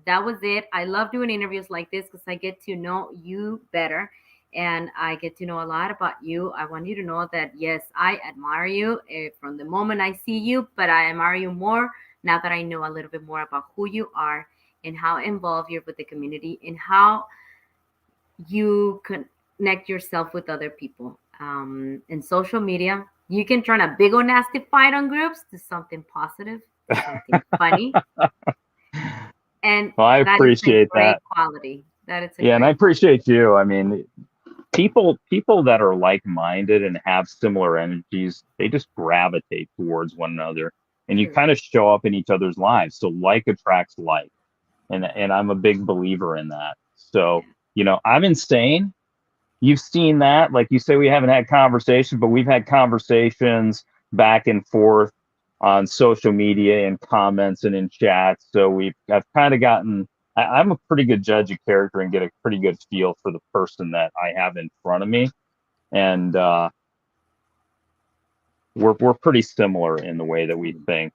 That was it. I love doing interviews like this because I get to know you better and I get to know a lot about you. I want you to know that, yes, I admire you from the moment I see you, but I admire you more now that I know a little bit more about who you are and how involved you're with the community and how you connect yourself with other people. In social media, you can turn a big old nasty fight on groups to something positive, to something funny. And Well, I that is a appreciate great that. quality. That is a Yeah, and I great quality. appreciate you. I mean, people that are like-minded and have similar energies, they just gravitate towards one another and you True. kind of show up in each other's lives. So like attracts like. And I'm a big believer in that. So, Yeah. I'm insane. You've seen that. Like you say, we haven't had conversations, but we've had conversations back and forth on social media and comments and in chats. So I've kind of gotten, I'm a pretty good judge of character and get a pretty good feel for the person that I have in front of me. And we're pretty similar in the way that we think,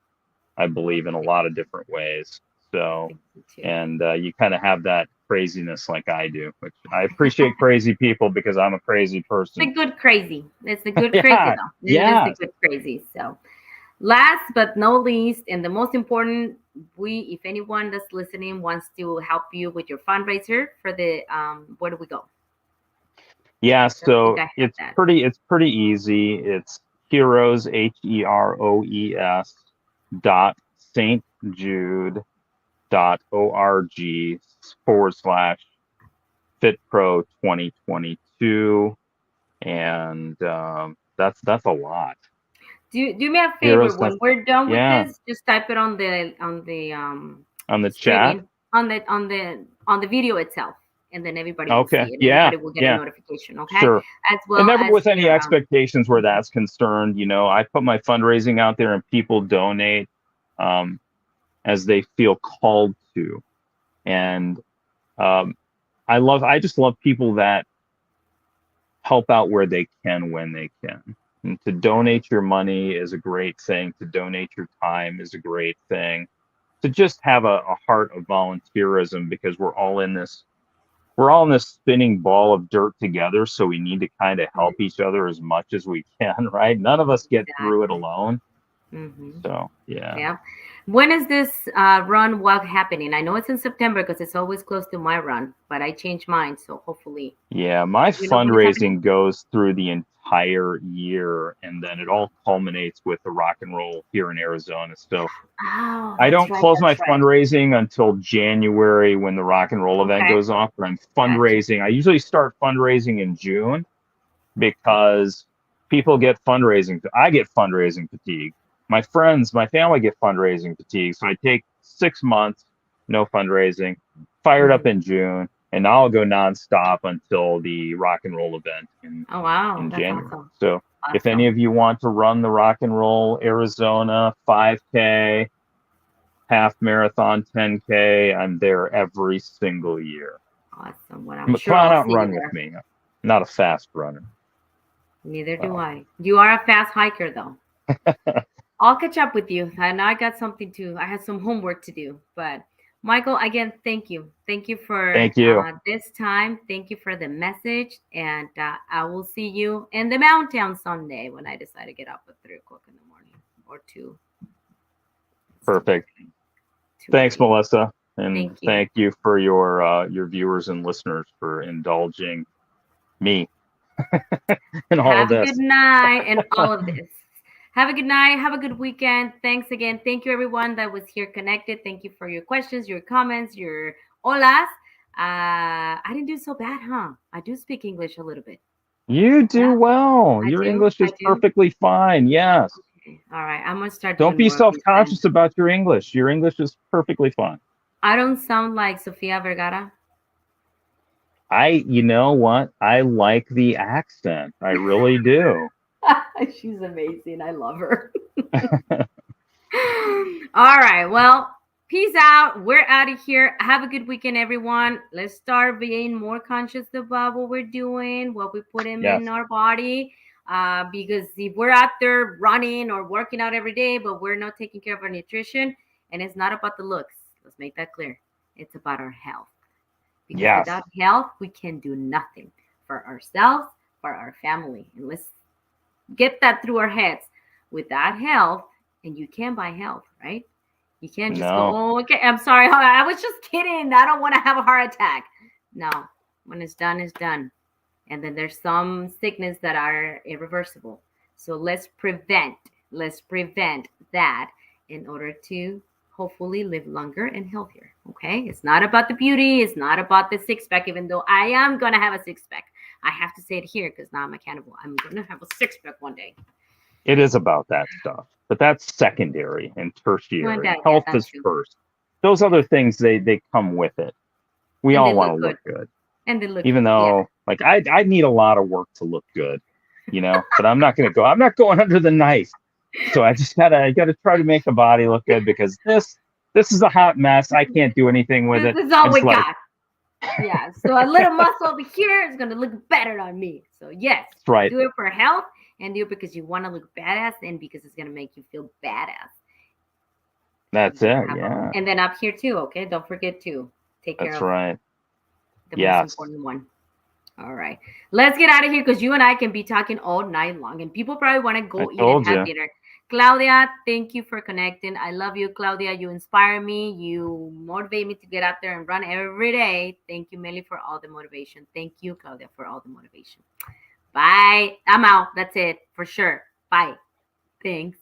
I believe, in a lot of different ways. I So, think so too. and you kind of have that craziness like I do, which I appreciate crazy people because I'm a crazy The person. good crazy. It's the good crazy Yeah, though. It is the yeah, good crazy. So last but not least, and the most important, if anyone that's listening wants to help you with your fundraiser for the where do we go? yeah. I don't think So I have that. it's pretty easy. It's heroes, HEROES dot St. Jude dot org / FitPro 2022, and that's a lot. Do me a favor Heroes. when we're done with Yeah, this, just type it on the on the chat. streaming on the video itself, and then everybody will Okay. see it. Yeah. Everybody will get a Yeah. notification. Okay, Sure. as And well never as with any your expectations where that's concerned. I put my fundraising out there and people donate um, as they feel called to. And um, I just love people that help out where they can when they can. And to donate your money is a great thing. To donate your time is a great thing. To just have a heart of volunteerism, because we're all in this spinning ball of dirt together. So we need to kind of help each other as much as we can, right? None of us get through it Exactly. alone. Mm-hmm. So yeah. Yeah. When is this run walk happening? I know it's in September because it's always close to my run, but I changed mine. So hopefully, Yeah, my you know when it's happening? fundraising goes through the entire year, and then it all culminates with the rock and roll here in Arizona. So Oh, I that's don't right. close my That's right. fundraising until January when the rock and roll event Okay. goes off, but I'm Gotcha. fundraising. I usually start fundraising in June because people get fundraising. I get fundraising fatigue. My friends, my family get fundraising fatigue. So I take 6 months, no fundraising, fired up Hmm. in June, and now I'll go nonstop until the rock and roll event Oh, wow. in That's January. awesome. So if any Awesome. of you want to run the rock and roll Arizona 5K, half marathon 10K, I'm there every single year. Awesome. Well, I'm But sure come on I'll out and see you run with there. me. I'm not a fast runner. Neither do So I. You are a fast hiker, though. I'll catch up with you. And I got something to, I had some homework to do. But Michael, again, thank you. Thank you for thank you. this time. Thank you for the message. And I will see you in the mountain someday when I decide to get up at 3 o'clock in the morning or two. It's too Perfect. early. Too Thanks, early. Melissa. And Thank you. thank you for your viewers and listeners for indulging me in all of Have a good this. night and all of this. Have a good night. Have a good weekend. Thanks again. Thank you, everyone that was here connected. Thank you for your questions, your comments, your holas. I didn't do so bad, huh? I do speak English a little bit. You do Yeah, well. I Your do. English I is do. perfectly fine. Yes. Okay. All right. I'm going to start Don't doing be more of these then. self-conscious about your English. Your English is perfectly fine. I don't sound like Sofia Vergara. You know what? I like the accent. I really do. She's amazing. I love her. All right. Well, peace out. We're out of here. Have a good weekend, everyone. Let's start being more conscious about what we're doing, what we put in Yes. our body. Because if we're out there running or working out every day, but we're not taking care of our nutrition, and it's not about the looks, let's make that clear. It's about our health. Because Yes. without health, we can do nothing for ourselves, for our family. And let's get that through our heads. Without health, and you can buy health, right? You can't just go, No. oh, okay, I'm sorry. I was just kidding. I don't want to have a heart attack. No, when it's done, it's done. And then there's some sickness that are irreversible. So let's prevent that in order to hopefully live longer and healthier. Okay. It's not about the beauty. It's not about the six pack, even though I am going to have a six pack. I have to say it here because now I'm accountable. I'm going to have a six pack one day. It is about that stuff, but that's secondary and Well, tertiary. that, yeah, Health that is too. first. Those other things they come with it. We And they all want look to good. look good, And they look even good. Yeah. though like I need a lot of work to look good, but I'm not going to go. I'm not going under the knife. So I gotta try to make the body look good because this is a hot mess. I can't do anything with This it. is I all we just let it. got. Yeah. So a little muscle over here is going to look better on me. So, yes, That's right. do it for health and do it because you want to look badass and because it's going to make you feel badass. That's You it. have Yeah. and then up here too, okay? Don't forget to take care That's of right. the most Yes. important one. All right. Let's get out of here because you and I can be talking all night long and people probably want to I go eat and told have you. dinner. Claudia, thank you for connecting. I love you, Claudia. You inspire me. You motivate me to get out there and run every day. Thank you, Millie, for all the motivation. Thank you, Claudia, for all the motivation. Bye. I'm out. That's it for sure. Bye. Thanks.